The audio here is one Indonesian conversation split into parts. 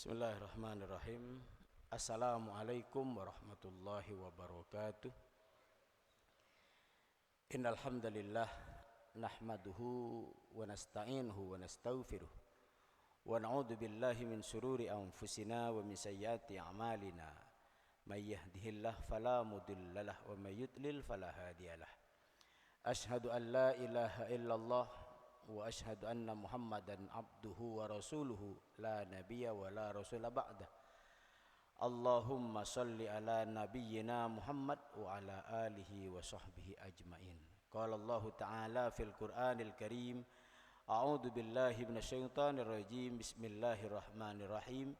Bismillahirrahmanirrahim. Assalamualaikum warahmatullahi wabarakatuh. Innal hamdalillah nahmaduhu wa nasta'inuhu wa nastaghfiruh wa na'udzu billahi min shururi anfusina wa min sayyiati a'malina. May yahdihillahu fala mudhillalah wa may yudlil fala hadiyalah. Asyhadu an la ilaha illallah wa asyhadu anna Muhammadan abduhu wa rasuluhu la nabiyya wa la rasula ba'dah. Allahumma salli ala nabiyyina Muhammad wa ala alihi wa sahbihi ajmain. Qala Allah ta'ala fil Qur'anil Karim, a'udzu billahi minasyaitonir rajim. Bismillahirrahmanirrahim.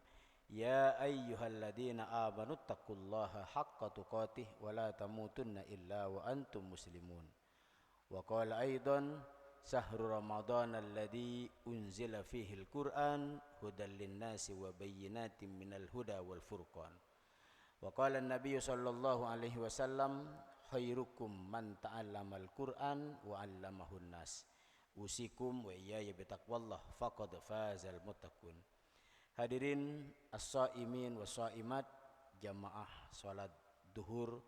Ya ayyuhalladzina amanu taqullaha haqqa tuqatih wa la tamutunna illa wa antum muslimun. Wa qala aidan Sahru Ramadan alladzi unzila fihi al-Qur'an hudal lin-nasi wa bayyinatin minal huda wal furqan. Wa qala an-nabiy sallallahu alaihi wasallam khairukum man ta'allama al-Qur'an wa 'allamahu an-nas. Usikum wa iyaya bitaqwallah faqad fazal muttaqun. Hadirin as-shaimin was-shaimat jamaah salat duhur,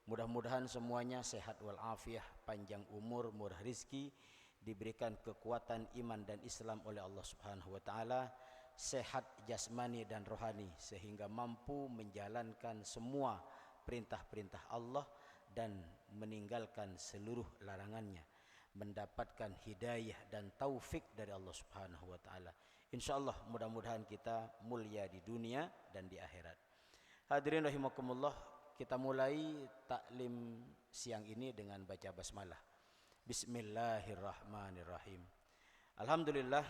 mudah-mudahan semuanya sehat wal afiah, panjang umur, murah rizki, diberikan kekuatan iman dan Islam oleh Allah Subhanahu wa taala, sehat jasmani dan rohani sehingga mampu menjalankan semua perintah-perintah Allah dan meninggalkan seluruh larangannya, mendapatkan hidayah dan taufik dari Allah Subhanahu wa taala. Insyaallah mudah-mudahan kita mulia di dunia dan di akhirat. Hadirin rahimakumullah, kita mulai taklim siang ini dengan baca basmalah. Bismillahirrahmanirrahim. Alhamdulillah,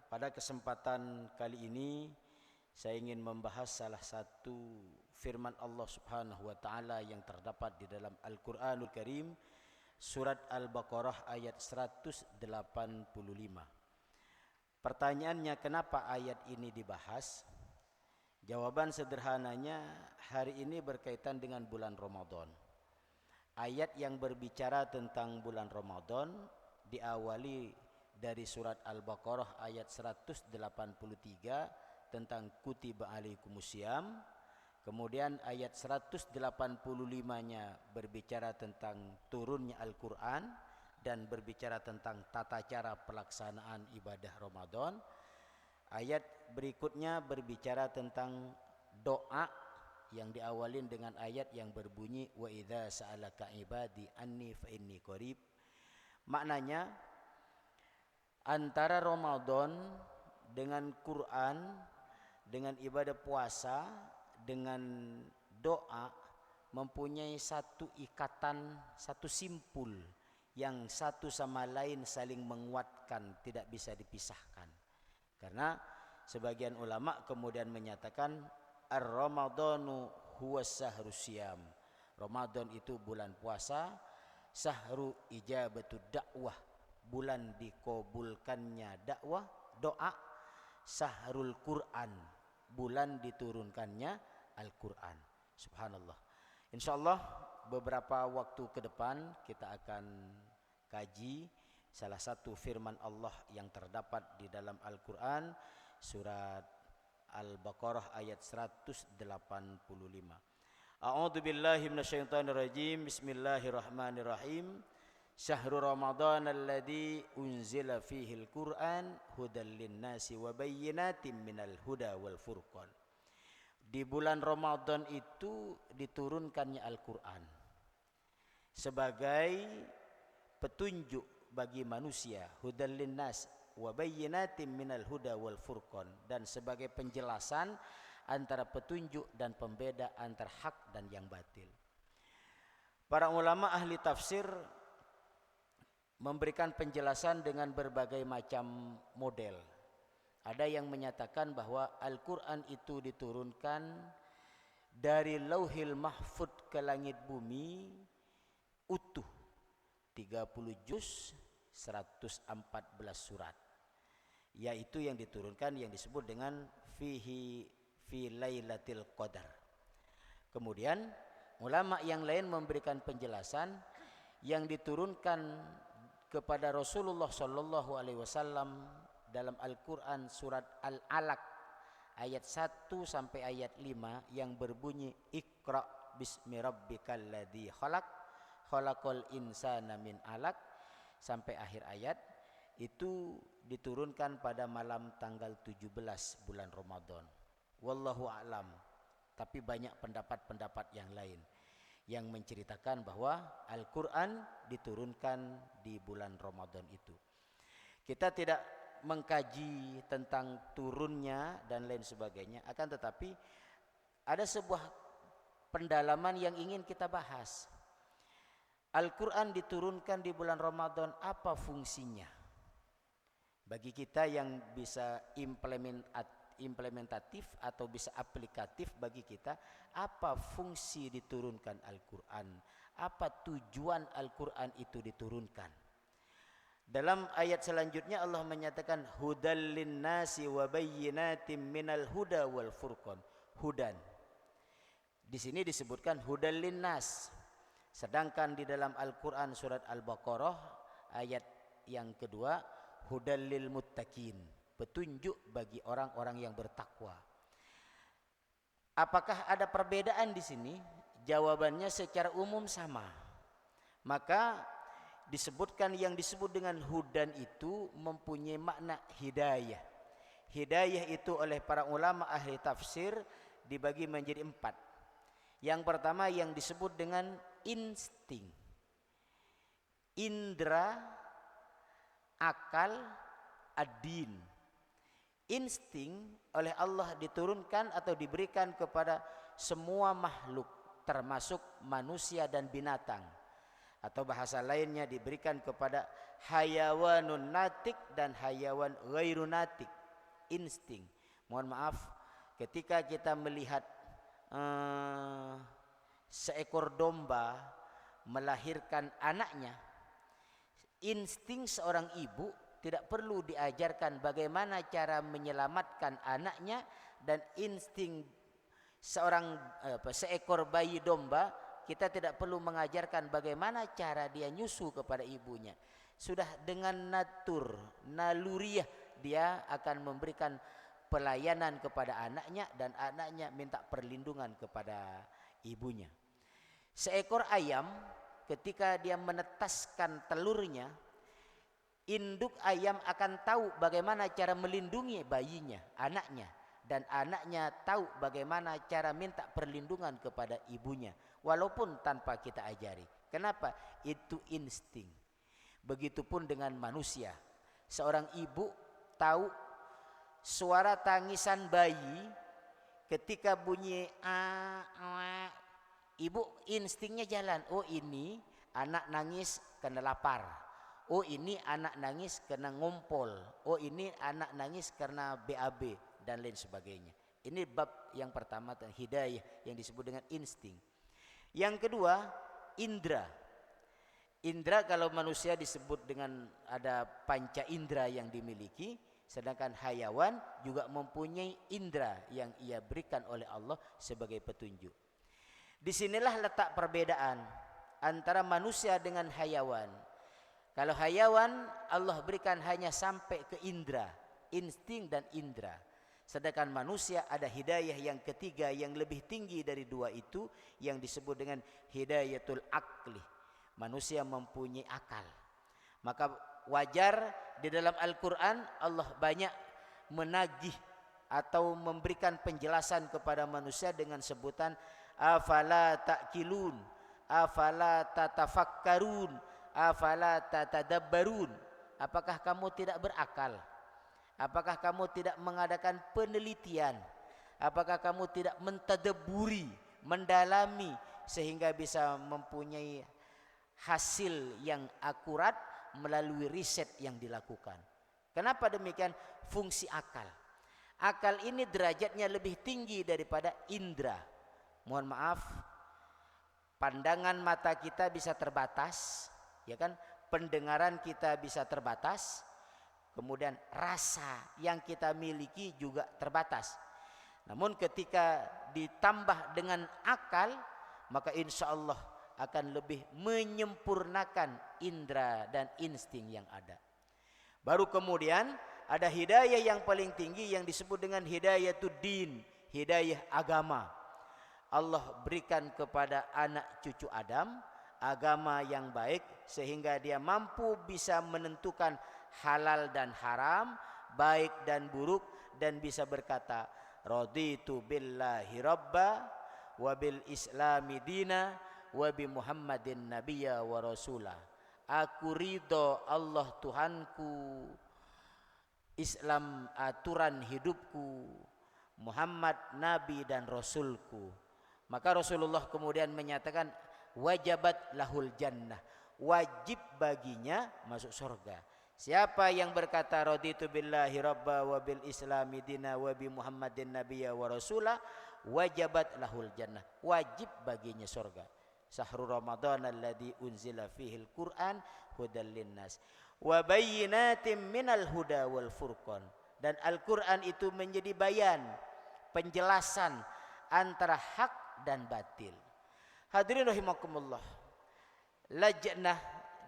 pada kesempatan kali ini saya ingin membahas salah satu firman Allah Subhanahu wa taala yang terdapat di dalam Al-Qur'anul Karim, surat Al-Baqarah ayat 185. Pertanyaannya, kenapa ayat ini dibahas? Jawaban sederhananya, hari ini berkaitan dengan bulan Ramadan. Ayat yang berbicara tentang bulan Ramadan diawali dari surat Al-Baqarah ayat 183 tentang kutiba alaikumusiyam. Kemudian ayat 185-nya berbicara tentang turunnya Al-Quran dan berbicara tentang tata cara pelaksanaan ibadah Ramadan. Ayat berikutnya berbicara tentang doa yang diawalin dengan ayat yang berbunyi wa idza sa'alaka ibadi anni fa inni qarib. Maknanya antara Ramadan dengan Quran, dengan ibadah puasa, dengan doa mempunyai satu ikatan, satu simpul yang satu sama lain saling menguatkan, tidak bisa dipisahkan. Karena sebagian ulama kemudian menyatakan Ar-Ramadanu huwa sahru siyam. Ramadan itu bulan puasa, sahru ijabatu dakwah, bulan dikabulkannya dakwah, doa, sahrul Quran, bulan diturunkannya Al-Quran. Subhanallah. Insyaallah beberapa waktu ke depan kita akan kaji salah satu firman Allah yang terdapat di dalam Al-Quran, surat Al-Baqarah ayat 185. A'udzu billahi minasyaitonir rajim. Bismillahirrahmanirrahim. Syahrul Ramadan alladzi unzila fihi al-Qur'an hudal lin-nasi wa bayyinatin minal huda wal furqan. Di bulan Ramadan itu diturunkannya Al-Qur'an sebagai petunjuk bagi manusia, hudal lin-nas wa bayyinatin minal huda wal furqan, dan sebagai penjelasan antara petunjuk dan pembeda antara hak dan yang batil. Para ulama ahli tafsir memberikan penjelasan dengan berbagai macam model. Ada yang menyatakan bahwa Al-Quran itu diturunkan dari Lauhil Mahfud ke langit bumi utuh, 30 juz, 114 surat, yaitu yang diturunkan yang disebut dengan fi lailatul qadar. Kemudian ulama yang lain memberikan penjelasan yang diturunkan kepada Rasulullah sallallahu alaihi wasallam dalam Al-Qur'an surat Al-Alaq ayat 1 sampai ayat 5 yang berbunyi Iqra bismi rabbikal ladzi khalaq khalaqal insana min alaq sampai akhir ayat itu diturunkan pada malam tanggal 17 bulan Ramadan. Wallahu a'lam. Tapi banyak pendapat-pendapat yang lain yang menceritakan bahwa Al-Quran diturunkan di bulan Ramadan itu. Kita tidak mengkaji tentang turunnya dan lain sebagainya, akan tetapi ada sebuah pendalaman yang ingin kita bahas. Al-Quran diturunkan di bulan Ramadan, apa fungsinya? Bagi kita yang bisa implementatif atau bisa aplikatif bagi kita, apa fungsi diturunkan Al-Quran? Apa tujuan Al-Quran itu diturunkan? Dalam ayat selanjutnya Allah menyatakan hudal linnasi wa bayyinatin minal huda wal furqan. Hudan. Di sini disebutkan hudal linnas. Sedangkan di dalam Al-Quran surat Al-Baqarah ayat yang kedua hudal lil muttaqin. Petunjuk bagi orang-orang yang bertakwa. Apakah ada perbedaan di sini? Jawabannya secara umum sama. Maka disebutkan yang disebut dengan hudan itu mempunyai makna hidayah. Hidayah itu oleh para ulama ahli tafsir dibagi menjadi 4. Yang pertama yang disebut dengan insting. Indra, akal, ad-din. Insting oleh Allah diturunkan atau diberikan kepada semua makhluk termasuk manusia dan binatang. Atau bahasa lainnya diberikan kepada hayawanun natik dan hayawan ghairu natik. Insting. Mohon maaf, ketika kita melihat seekor domba melahirkan anaknya, insting seorang ibu tidak perlu diajarkan bagaimana cara menyelamatkan anaknya, dan insting seekor bayi domba kita tidak perlu mengajarkan bagaimana cara dia nyusu kepada ibunya. Sudah dengan naluriah dia akan memberikan pelayanan kepada anaknya dan anaknya minta perlindungan kepada ibunya. Seekor ayam ketika dia menetaskan telurnya, induk ayam akan tahu bagaimana cara melindungi bayinya, anaknya, dan anaknya tahu bagaimana cara minta perlindungan kepada ibunya walaupun tanpa kita ajari. Kenapa? Itu insting. Begitupun dengan manusia. Seorang ibu tahu suara tangisan bayi ketika bunyi ibu instingnya jalan. Oh, ini anak nangis karena lapar. Oh, ini anak nangis karena ngompol. Oh, ini anak nangis karena BAB dan lain sebagainya. Ini bab yang pertama, hidayah yang disebut dengan insting. Yang kedua, indra. Indra kalau manusia disebut dengan ada panca indra yang dimiliki, sedangkan hayawan juga mempunyai indra yang ia berikan oleh Allah sebagai petunjuk. Disinilah letak perbedaan antara manusia dengan hayawan. Kalau hayawan Allah berikan hanya sampai ke indra, insting dan indra. Sedangkan manusia ada hidayah yang ketiga yang lebih tinggi dari dua itu yang disebut dengan hidayatul akli. Manusia mempunyai akal. Maka wajar di dalam Al-Quran Allah banyak menagih atau memberikan penjelasan kepada manusia dengan sebutan afala ta'qilun, afala tatafakkarun, afala tatadabbarun. Apakah kamu tidak berakal? Apakah kamu tidak mengadakan penelitian? Apakah kamu tidak mentadabburi, mendalami sehingga bisa mempunyai hasil yang akurat melalui riset yang dilakukan? Kenapa demikian? Fungsi akal. Akal ini derajatnya lebih tinggi daripada indra. Mohon maaf, pandangan mata kita bisa terbatas, ya kan? Pendengaran kita bisa terbatas. Kemudian rasa yang kita miliki juga terbatas. Namun ketika ditambah dengan akal, maka insya Allah akan lebih menyempurnakan indera dan insting yang ada. Baru kemudian ada hidayah yang paling tinggi yang disebut dengan hidayatuddin, hidayah agama. Allah berikan kepada anak cucu Adam agama yang baik sehingga dia mampu bisa menentukan halal dan haram, baik dan buruk, dan bisa berkata raditu billahi rabba wa bil islami dina wa bi muhammadin nabiyya wa rasula. Aku ridho Allah Tuhanku, Islam aturan hidupku, Muhammad nabi dan rasulku. Maka Rasulullah kemudian menyatakan wajabat lahul jannah, wajib baginya masuk surga. Siapa yang berkata raditu billahi rabba wa bil islami dina wa bi muhammadin nabiyya wa rasula, wajabat lahul jannah, wajib baginya surga. Syahrul Ramadan alladzi unzila fihil Qur'an hudal linnas wa bayyinatin minal huda wal furqan. Dan Al-Qur'an itu menjadi bayan, penjelasan antara hak dan batil. Hadirin rahimakumullah, Lajnah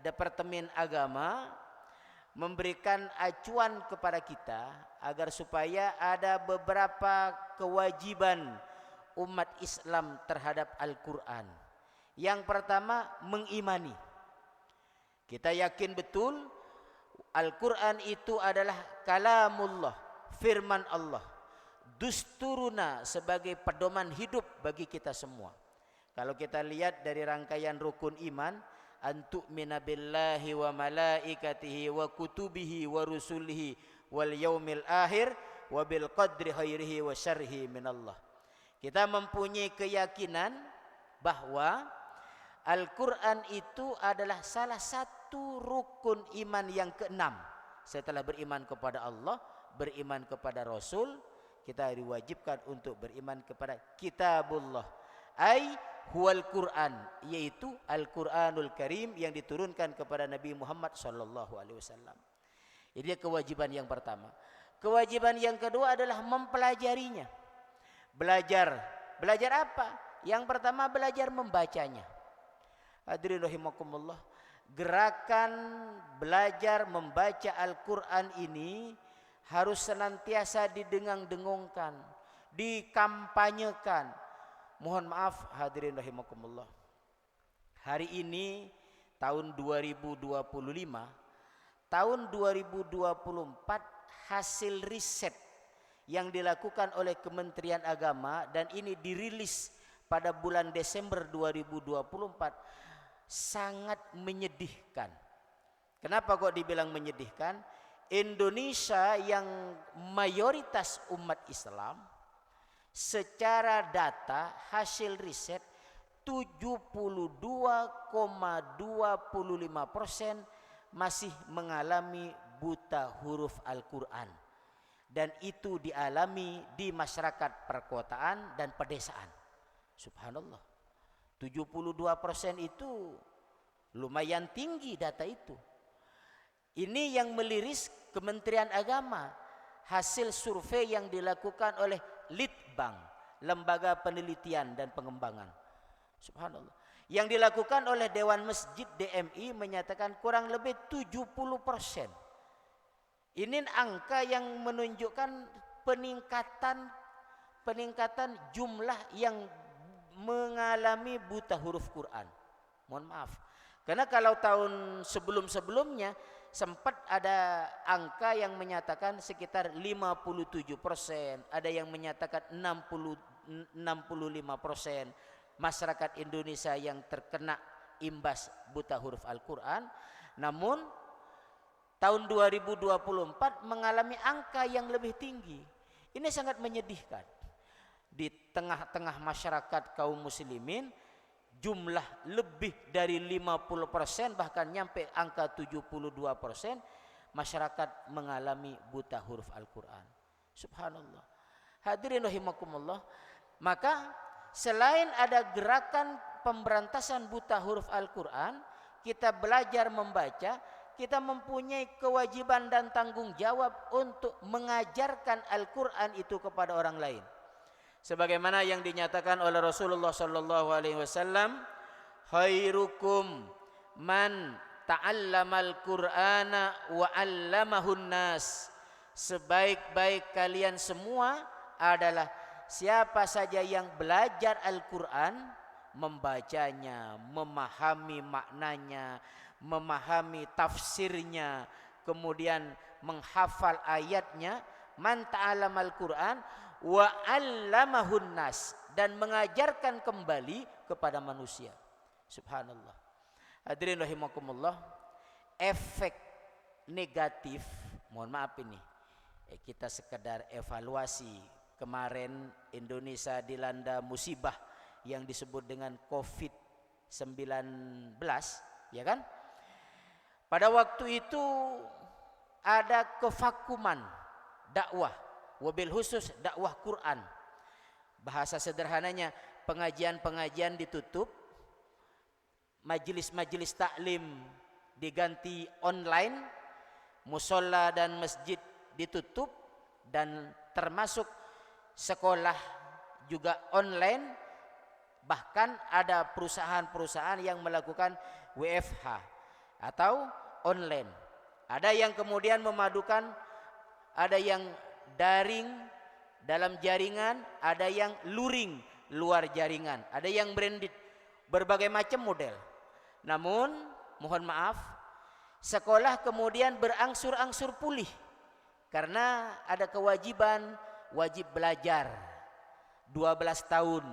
Departemen Agama memberikan acuan kepada kita agar supaya ada beberapa kewajiban umat Islam terhadap Al-Quran. Yang pertama, mengimani. Kita yakin betul Al-Quran itu adalah kalamullah, firman Allah, dusturuna, sebagai pedoman hidup bagi kita semua. Kalau kita lihat dari rangkaian rukun iman, antu'mina billahi wa malaikatihi wa kutubihi wa rusulihi wal yaumil akhir wa bil qadri khairihi wa syarrihi minallah. Kita mempunyai keyakinan bahwa Al-Quran itu adalah salah satu rukun iman yang keenam. Setelah beriman kepada Allah, beriman kepada Rasul, kita diwajibkan untuk beriman kepada kitabullah, ai huwal Quran, yaitu Al-Quranul Karim yang diturunkan kepada Nabi Muhammad SAW. Ini kewajiban yang pertama. Kewajiban yang kedua adalah mempelajarinya. Belajar apa? Yang pertama, belajar membacanya. Hadirin rahimakumullah, gerakan belajar membaca Al-Quran ini harus senantiasa didengung-dengungkan, dikampanyekan. Mohon maaf hadirin rahimakumullah, hari ini tahun 2025, tahun 2024 hasil riset yang dilakukan oleh Kementerian Agama, dan ini dirilis pada bulan Desember 2024, sangat menyedihkan. Kenapa kok dibilang menyedihkan? Indonesia yang mayoritas umat Islam, secara data hasil riset 72,25% masih mengalami buta huruf Al-Quran, dan itu dialami di masyarakat perkotaan dan pedesaan. Subhanallah, 72% itu lumayan tinggi data itu. Ini yang meliris Kementerian Agama, hasil survei yang dilakukan oleh Litbang, Lembaga Penelitian dan Pengembangan. Subhanallah. Yang dilakukan oleh Dewan Masjid DMI menyatakan kurang lebih 70%. Ini angka yang menunjukkan peningkatan jumlah yang mengalami buta huruf Quran. Mohon maaf, karena kalau tahun sebelum-sebelumnya sempat ada angka yang menyatakan sekitar 57%, ada yang menyatakan 65% masyarakat Indonesia yang terkena imbas buta huruf Al-Quran. Namun tahun 2024 mengalami angka yang lebih tinggi. Ini sangat menyedihkan. Di tengah-tengah masyarakat kaum muslimin, jumlah lebih dari 50%, bahkan nyampe angka 72%, masyarakat mengalami buta huruf Al-Quran. Subhanallah. Hadirin rahimakumullah, maka selain ada gerakan pemberantasan buta huruf Al-Quran, kita belajar membaca, kita mempunyai kewajiban dan tanggung jawab untuk mengajarkan Al-Quran itu kepada orang lain. Sebagaimana yang dinyatakan oleh Rasulullah sallallahu alaihi wasallam, khairukum man ta'allamal Qur'ana wa 'allamahun nas. sebaik-baik kalian semua adalah siapa saja yang belajar Al-Quran, membacanya, memahami maknanya, memahami tafsirnya, kemudian menghafal ayatnya. Man ta'allamal Quran wa 'allamahun nas, dan mengajarkan kembali kepada manusia. Subhanallah. Hadirin rahimakumullah, efek negatif, mohon maaf ini, kita sekedar evaluasi. Kemarin Indonesia dilanda musibah yang disebut dengan COVID-19, ya kan? Pada waktu itu ada kevakuman dakwah, wabil khusus dakwah Quran. Bahasa sederhananya, pengajian-pengajian ditutup, majelis-majelis taklim diganti online, musola dan masjid ditutup, dan termasuk sekolah juga online. Bahkan ada perusahaan-perusahaan yang melakukan WFH atau online. Ada yang kemudian memadukan, ada yang daring dalam jaringan, ada yang luring luar jaringan, ada yang branded, berbagai macam model. Namun mohon maaf, sekolah kemudian berangsur-angsur pulih karena ada kewajiban wajib belajar 12 tahun,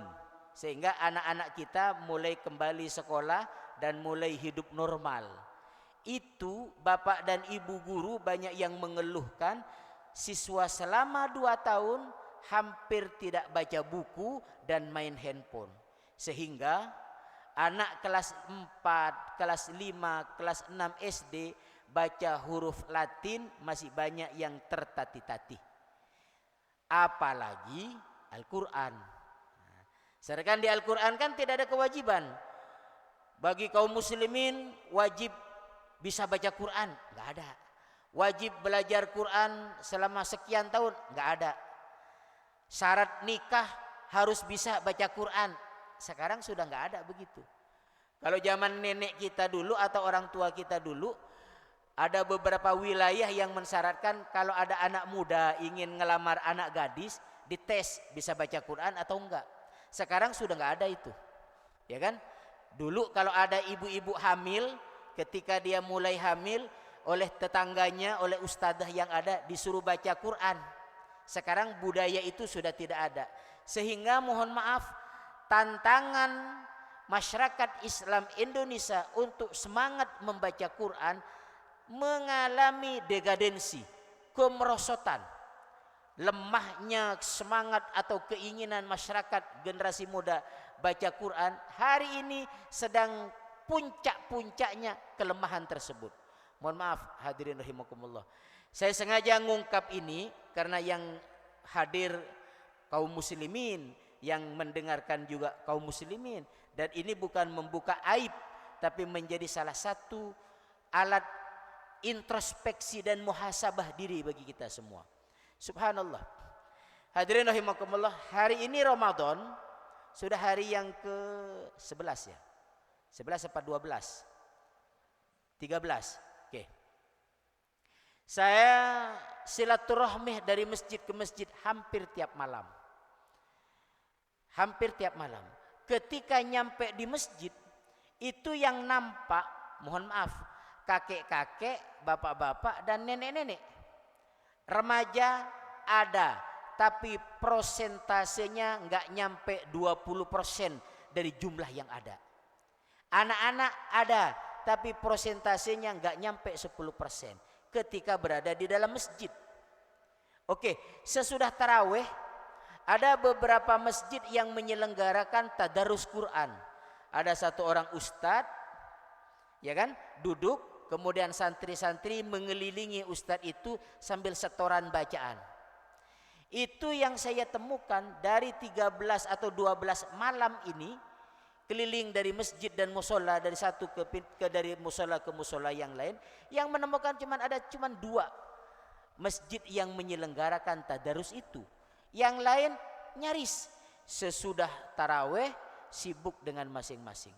sehingga anak-anak kita mulai kembali sekolah dan mulai hidup normal. Itu bapak dan ibu guru banyak yang mengeluhkan siswa selama 2 tahun hampir tidak baca buku dan main handphone, sehingga anak kelas 4, kelas 5, kelas 6 SD baca huruf Latin masih banyak yang tertatih-tatih, apalagi Al-Quran. Sedangkan di Al-Quran kan tidak ada kewajiban bagi kaum muslimin wajib bisa baca Quran, nggak ada. Wajib belajar Quran selama sekian tahun, nggak ada. Syarat nikah harus bisa baca Quran, sekarang sudah nggak ada begitu. Kalau zaman nenek kita dulu atau orang tua kita dulu, ada beberapa wilayah yang mensyaratkan kalau ada anak muda ingin ngelamar anak gadis, dites bisa baca Quran atau enggak. Sekarang sudah nggak ada itu, ya kan? Dulu kalau ada ibu-ibu hamil, ketika dia mulai hamil, oleh tetangganya, oleh ustadzah yang ada disuruh baca Quran. Sekarang budaya itu sudah tidak ada, sehingga mohon maaf, tantangan masyarakat Islam Indonesia untuk semangat membaca Quran mengalami degadensi, kemerosotan. Lemahnya semangat atau keinginan masyarakat generasi muda baca Quran hari ini sedang puncak-puncaknya kelemahan tersebut. Mohon maaf hadirin rahimakumullah, saya sengaja ngungkap ini karena yang hadir kaum muslimin, yang mendengarkan juga kaum muslimin, dan ini bukan membuka aib tapi menjadi salah satu alat introspeksi dan muhasabah diri bagi kita semua. Subhanallah. Hadirin rahimakumullah, hari ini Ramadan sudah hari yang ke-11 ya. 11 apa 12? 13. Oke. Saya silaturahmi dari masjid ke masjid hampir tiap malam. Hampir tiap malam. Ketika nyampe di masjid, itu yang nampak, mohon maaf, kakek-kakek, bapak-bapak dan nenek-nenek. Remaja ada, tapi prosentasenya nggak nyampe 20% dari jumlah yang ada. Anak-anak ada, tapi prosentasenya nggak nyampe 10% ketika berada di dalam masjid. Oke, sesudah taraweh ada beberapa masjid yang menyelenggarakan tadarus Quran. Ada satu orang ustadz, ya kan, duduk, kemudian santri-santri mengelilingi ustadz itu sambil setoran bacaan. Itu yang saya temukan dari 13 atau 12 malam ini, keliling dari masjid dan musola, dari satu dari musola ke musola yang lain, yang menemukan ada 2 masjid yang menyelenggarakan tadarus itu. Yang lain nyaris sesudah taraweh sibuk dengan masing-masing.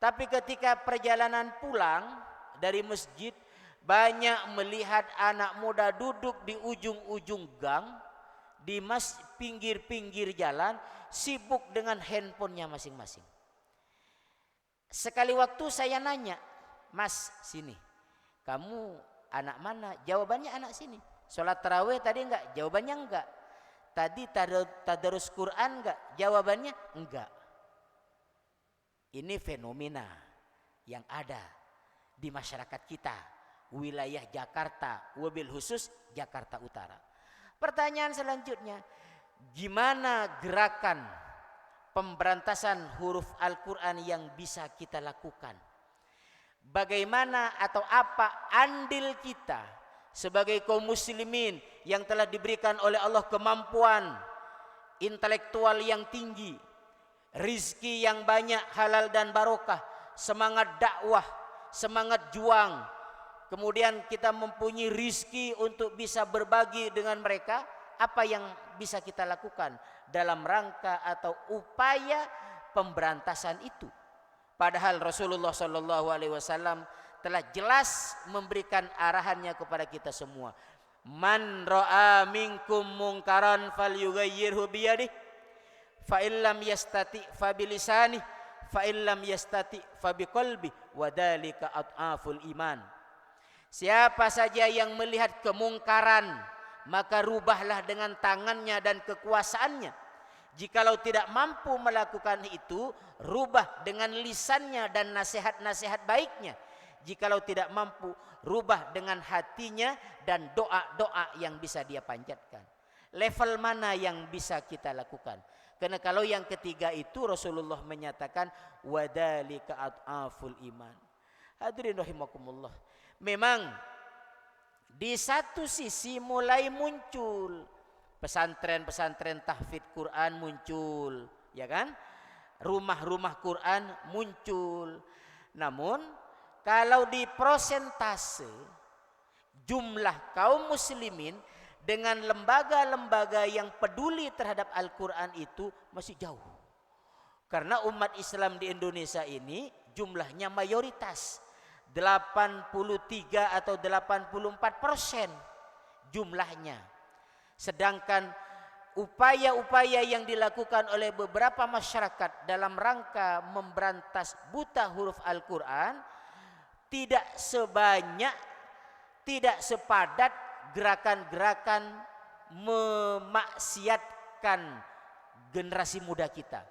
Tapi ketika perjalanan pulang dari masjid Banyak melihat anak muda duduk di ujung-ujung gang, di pinggir-pinggir jalan, sibuk dengan handphonenya masing-masing. Sekali waktu saya nanya, "Mas, sini, kamu anak mana?" Jawabannya anak sini. Sholat tarawih tadi enggak? Jawabannya enggak. Tadi tadarus Quran enggak? Jawabannya enggak. Ini fenomena yang ada di masyarakat kita, wilayah Jakarta, wabil khusus Jakarta Utara. Pertanyaan selanjutnya, gimana gerakan pemberantasan huruf Al-Quran yang bisa kita lakukan? Bagaimana atau apa andil kita sebagai kaum muslimin yang telah diberikan oleh Allah kemampuan intelektual yang tinggi, rizki yang banyak halal dan barokah, semangat dakwah, semangat juang, kemudian kita mempunyai rizki untuk bisa berbagi dengan mereka. Apa yang bisa kita lakukan dalam rangka atau upaya pemberantasan itu? Padahal Rasulullah SAW telah jelas memberikan arahannya kepada kita semua. Man ra'a minkum munkaran falyughayyirhu biyadihi, fa illam yastati fa bilisanihi, fa illam yastati fa biqalbihi, wa dzalika adhaful iman. Siapa saja yang melihat kemungkaran, maka rubahlah dengan tangannya dan kekuasaannya. Jikalau tidak mampu melakukan itu, rubah dengan lisannya dan nasihat-nasihat baiknya. Jikalau tidak mampu, rubah dengan hatinya dan doa-doa yang bisa dia panjatkan. Level mana yang bisa kita lakukan? Karena kalau yang ketiga itu Rasulullah menyatakan wadzalika adhaful iman. Hadirin rahimakumullah. Memang di satu sisi mulai muncul pesantren-pesantren tahfidz Quran muncul, ya kan? Rumah-rumah Quran muncul. Namun kalau di prosentase jumlah kaum muslimin dengan lembaga-lembaga yang peduli terhadap Al-Quran itu masih jauh. Karena umat Islam di Indonesia ini jumlahnya mayoritas 83 atau 84% jumlahnya. Sedangkan upaya-upaya yang dilakukan oleh beberapa masyarakat dalam rangka memberantas buta huruf Al-Quran tidak sebanyak, tidak sepadat gerakan-gerakan memaksiatkan generasi muda kita.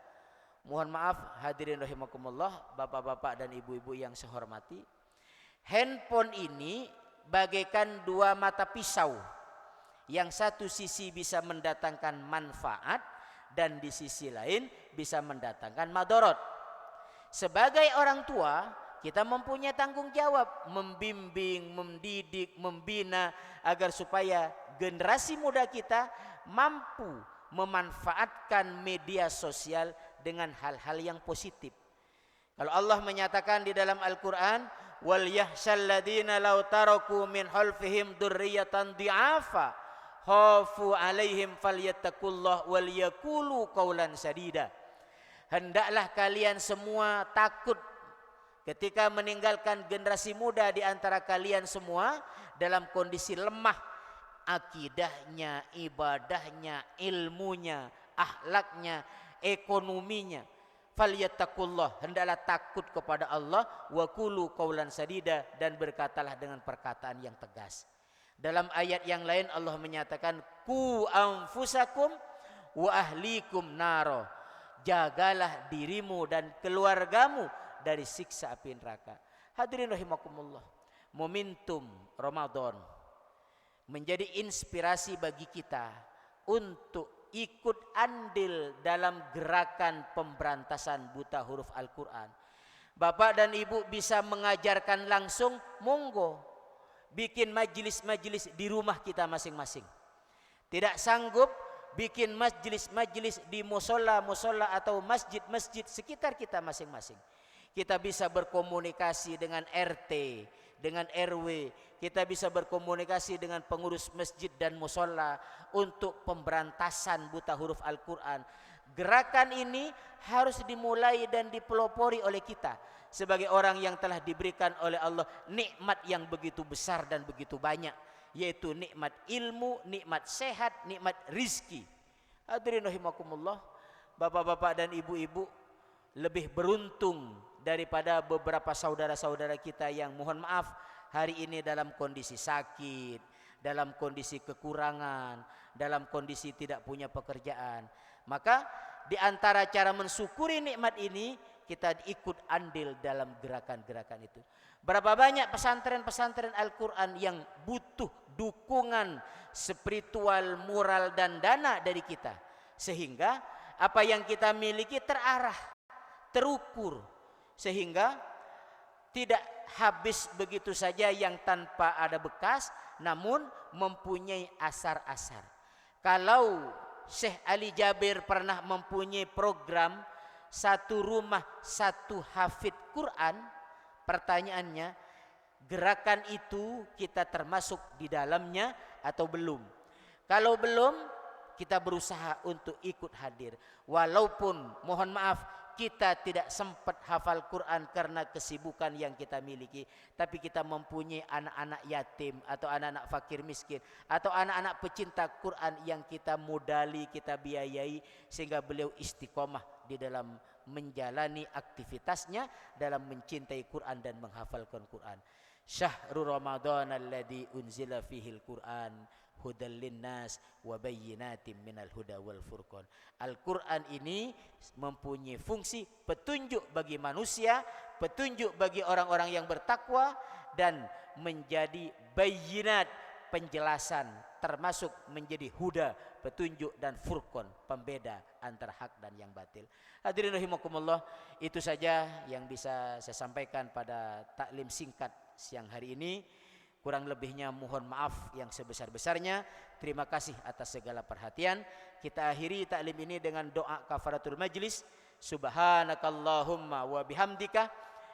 Mohon maaf hadirin rahimakumullah, bapak-bapak dan ibu-ibu yang saya hormati. Handphone ini bagaikan dua mata pisau. Yang satu sisi bisa mendatangkan manfaat dan di sisi lain bisa mendatangkan madorot. Sebagai orang tua, kita mempunyai tanggung jawab membimbing, mendidik, membina agar supaya generasi muda kita mampu memanfaatkan media sosial dengan hal-hal yang positif. Kalau Allah menyatakan di dalam Al-Quran, wal yahshal ladina law taraku min khalfihim dzurriyyatan dhi'afa khafu alaihim falyattaqullah wal yaqulu qaulan sadida. Hendaklah kalian semua takut ketika meninggalkan generasi muda di antara kalian semua dalam kondisi lemah akidahnya, ibadahnya, ilmunya, akhlaknya, ekonominya. Falyattaqullah, hendaklah takut kepada Allah, wa qulu qaulan sadida, dan berkatalah dengan perkataan yang tegas. Dalam ayat yang lain Allah menyatakan ku anfusakum wa ahlikum naro. Jagalah dirimu dan keluargamu dari siksa api neraka. Hadirin rahimakumullah. Momentum Ramadan menjadi inspirasi bagi kita untuk ikut andil dalam gerakan pemberantasan buta huruf Al-Quran. Bapak dan ibu bisa mengajarkan langsung, monggo. Bikin majelis-majelis di rumah kita masing-masing. Tidak sanggup, bikin majelis-majelis di musola-musola atau masjid-masjid sekitar kita masing-masing. Kita bisa berkomunikasi dengan RT, dengan RW, kita bisa berkomunikasi dengan pengurus masjid dan musola untuk pemberantasan buta huruf Al-Quran. Gerakan ini harus dimulai dan dipelopori oleh kita sebagai orang yang telah diberikan oleh Allah nikmat yang begitu besar dan begitu banyak, yaitu nikmat ilmu, nikmat sehat, nikmat rizki. Hadirin rahimakumullah, bapak-bapak dan ibu-ibu lebih beruntung daripada beberapa saudara-saudara kita yang mohon maaf hari ini dalam kondisi sakit, dalam kondisi kekurangan, dalam kondisi tidak punya pekerjaan. Maka di antara cara mensyukuri nikmat ini, kita ikut andil dalam gerakan-gerakan itu. Berapa banyak pesantren-pesantren Al-Quran yang butuh dukungan spiritual, moral dan dana dari kita, sehingga apa yang kita miliki terarah, terukur, sehingga tidak habis begitu saja yang tanpa ada bekas, namun mempunyai asar-asar. Kalau Syekh Ali Jabir pernah mempunyai program satu rumah satu hafid Quran, pertanyaannya, gerakan itu kita termasuk di dalamnya atau belum? Kalau belum, kita berusaha untuk ikut hadir. Walaupun mohon maaf kita tidak sempat hafal Quran karena kesibukan yang kita miliki, tapi kita mempunyai anak-anak yatim atau anak-anak fakir miskin atau anak-anak pecinta Quran yang kita modali, kita biayai sehingga beliau istiqomah di dalam menjalani aktivitasnya dalam mencintai Quran dan menghafalkan Quran. Syahrul Ramadan alladzi unzila fihil Quran hudal linnas wa bayyinatin minal huda wal furqan. Al-Quran ini mempunyai fungsi petunjuk bagi manusia, petunjuk bagi orang-orang yang bertakwa, dan menjadi bayyinat, penjelasan, termasuk menjadi huda, petunjuk, dan furqan, pembeda antara hak dan yang batil. Hadirin rahimakumullah, itu saja yang bisa saya sampaikan pada taklim singkat siang hari ini. Kurang lebihnya mohon maaf yang sebesar-besarnya. Terima kasih atas segala perhatian. Kita akhiri taklim ini dengan doa kafaratul majlis. Subhanakallahumma wa bihamdika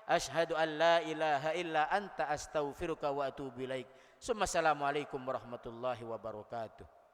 asyhadu an la ilaha illa anta astaghfiruka wa atubu ilaik. Assalamualaikum warahmatullahi wabarakatuh.